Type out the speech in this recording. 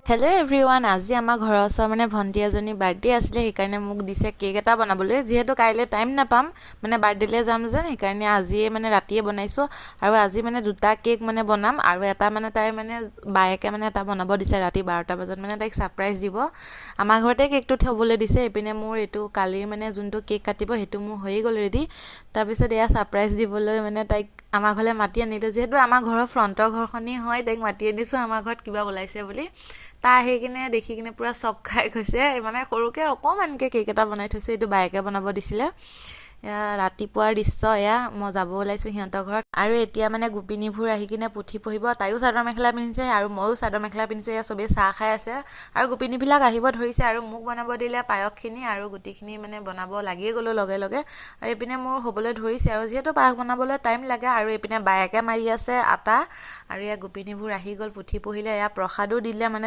Hello' everyone, আজি আমাৰ ঘৰৰ ওচৰৰ মানে ভণ্টি এজনী বাৰ্থডে আছিলে, সেইকাৰণে মোক দিছে কেক এটা বনাবলৈ। যিহেতু কাইলৈ টাইম নাপাম, মানে বাৰ্থডেলৈ যাম যে, সেইকাৰণে আজিয়ে মানে ৰাতিয়ে বনাইছোঁ। আৰু আজি মানে দুটা কেক মানে বনাম, আৰু এটা মানে তাই মানে বায়েকে মানে এটা বনাব দিছে ৰাতি 12টা বজাত, মানে তাইক ছাৰপ্ৰাইজ দিব। আমাৰ ঘৰতে কেকটো থ'বলৈ দিছে। এইপিনে মোৰ এইটো কালিৰ মানে যোনটো কেক কাটিব সেইটো মোৰ হৈয়ে গ'ল ৰেডি। তাৰপিছত এয়া ছাৰপ্ৰাইজ দিবলৈ মানে তাইক আমাৰ ঘৰলৈ মাতি আনিলোঁ। যিহেতু আমাৰ ঘৰৰ ফ্ৰণ্টৰ ঘৰখনেই হয়, তাইক মাতি আনিছোঁ আমাৰ ঘৰত কিবা ওলাইছে বুলি। তাই আহি কিনে দেখি কিনে পূৰা চক খাই গৈছে। মানে সৰুকৈ অকণমানকৈ কেক এটা বনাই থৈছে, এইটো বায়েকে বনাব দিছিলে। এয়া ৰাতিপুৱাৰ দৃশ্য, এয়া মই যাব ওলাইছোঁ সিহঁতৰ ঘৰত। আৰু এতিয়া মানে গোপিনীবোৰ আহি কিনে পুথি পঢ়িব। তাইও চাদৰ মেখেলা পিন্ধিছে আৰু ময়ো চাদৰ মেখেলা পিন্ধিছোঁ। এয়া চবেই চাহ খাই আছে আৰু গোপিনীবিলাক আহিব ধৰিছে, আৰু মোক বনাব দিলে পায়সখিনি, আৰু গুটিখিনি মানে বনাব লাগিয়ে গ'লোঁ লগে লগে। আৰু এইপিনে মোৰ হ'বলৈ ধৰিছে, আৰু যিহেতু পায়স বনাবলৈ টাইম লাগে। আৰু এইপিনে বায়েকে মাৰি আছে আটা, আৰু এয়া গোপিনীবোৰ আহি গ'ল, পুথি পঢ়িলে। এয়া প্ৰসাদো দিলে মানে